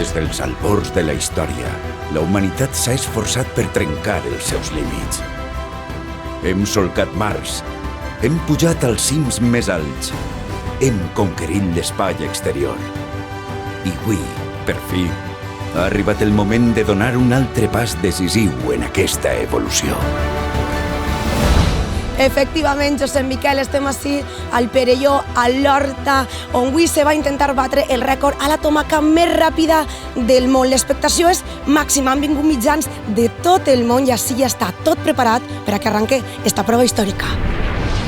Des dels albors de la història, la humanitat s'ha esforçat per trencar els seus límits. Hem solcat mars, hem pujat als cims més alts, hem conquerit l'espai exterior. I avui, per fi, ha arribat el moment de donar un altre pas decisiu en aquesta evolució. Efectivament, Josep Miquel, estem ací al Perelló, a l'Horta, on avui se va intentar batre el rècord a la tomaca més ràpida del món. L'expectació és màxima, han vingut mitjans de tot el món i així ja està tot preparat per a que arrenque esta prova històrica.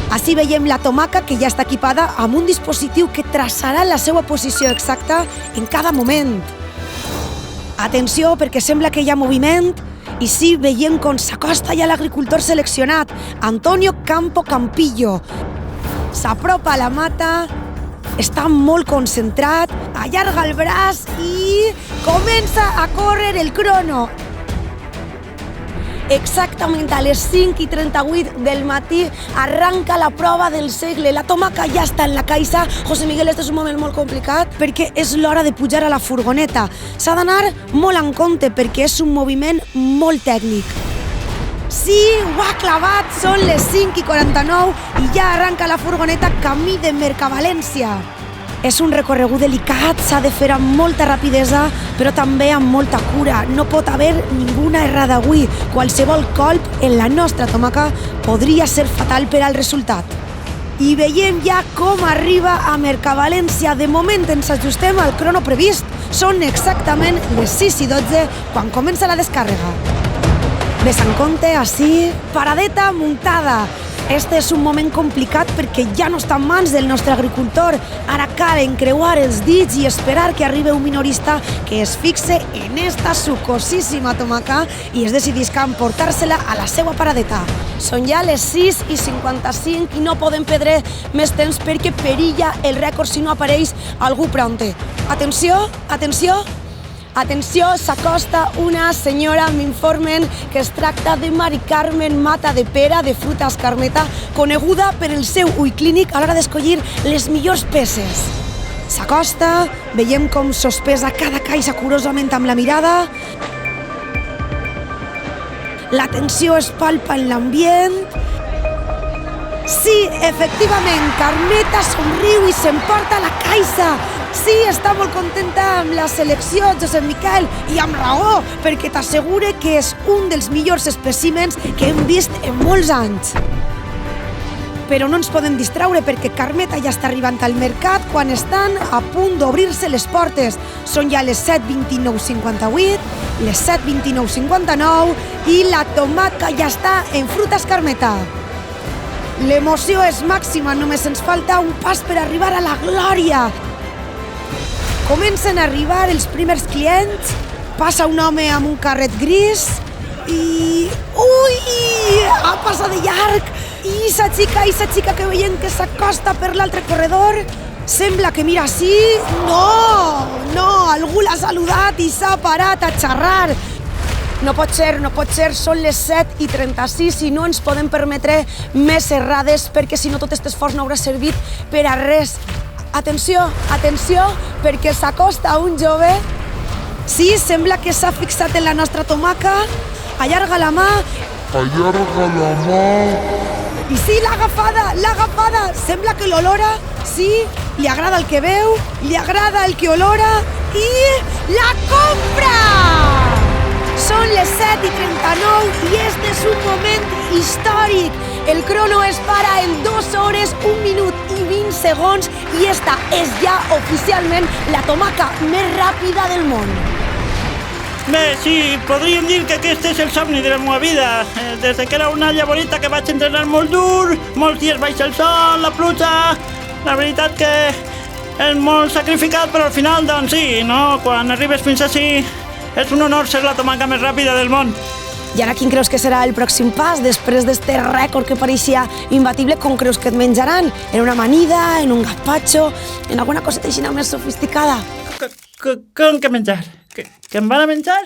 Així veiem la tomaca que ja està equipada amb un dispositiu que traçarà la seva posició exacta en cada moment. Atenció, perquè sembla que hi ha moviment. I sí, veiem com s'acosta ja l'agricultor seleccionat, Antonio Campo Campillo. S'apropa a la mata, està molt concentrat, allarga el braç i comença a córrer el crono. Exactament a les 5:38 del matí arranca la prova del segle. La tomaca ja està en la caixa. José Miguel, este és un moment molt complicat perquè és l'hora de pujar a la furgoneta. S'ha d'anar molt en compte perquè és un moviment molt tècnic. Sí, ho ha clavat, són les 5:49 i ja arranca la furgoneta camí de Mercavalència. És un recorregut delicat, s'ha de fer amb molta rapidesa, però també amb molta cura. No pot haver ninguna errada avui. Qualsevol colp en la nostra tomaca podria ser fatal per al resultat. I veiem ja com arriba a Mercavalència. De moment ens ajustem al crono previst. Són exactament les 6:12 quan comença la descàrrega. Ves en compte, així, paradeta muntada. Este és un moment complicat perquè ja no està en mans del nostre agricultor. Ara cal encreuar els dits i esperar que arribi un minorista que es fixe en esta sucosíssima tomaca i es decidisca a emportar-se-la a la seva paradeta. Són ja les 6:55 i no podem perdre més temps perquè perilla el rècord si no apareix algú prompte. Atenció, atenció! Atenció, s'acosta una senyora, m'informen que es tracta de Mari Carmen Mata de Pera, de Frutas Carmeta, coneguda per el seu ull clínic a l'hora d'escollir les millors peces. S'acosta, veiem com sospesa cada caixa curosament amb la mirada. La tensió es palpa en l'ambient. Sí, efectivament, Carmeta somriu i s'emporta la caixa. Sí, està molt contenta amb la selecció, Josep Miquel, i amb raó, perquè t'assegure que és un dels millors espècimens que hem vist en molts anys. Però no ens podem distraure perquè Carmeta ja està arribant al mercat quan estan a punt d'obrir-se les portes. Són ja les 7:29:58, les 7:29:59 i la tomaca ja està en Frutas Carmeta. L'emoció és màxima, només ens falta un pas per arribar a la glòria. Comencen a arribar els primers clients, passa un home amb un carret gris i... Ui! Ha passat de llarg! I s'aixeca que veiem que s'acosta per l'altre corredor. Sembla que mira així. No! Algú l'ha saludat i s'ha parat a xerrar. No pot ser, són les 7:36 i no ens podem permetre més errades perquè si no tot aquest esforç no haurà servit per a res. Atenció, perquè s'acosta un jove. Sí, sembla que s'ha fixat en la nostra tomaca. Allarga la mà. I sí, l'ha agafada. Sembla que l'olora. Sí, li agrada el que veu, li agrada el que olora i la compra! Són les 7:39 i este és un moment històric. El crono es para en 2 hores, 1 minut i 20 segons i esta és ja oficialment la tomaca més ràpida del món. Bé, sí, podríem dir que aquest és el somni de la meva vida. Des que era una llavorita que vaig entrenar molt dur, molts dies baix el sol, la pluja... La veritat que és molt sacrificat, però al final, doncs sí, no? Quan arribes fins així, és un honor ser la tomaca més ràpida del món. I ara quin creus que serà el pròxim pas després d'este rècord que pareixia imbatible? Com creus que et menjaran? En una amanida, en un gazpacho, en alguna coseta així més sofisticada? Com que menjar? Que em van a menjar?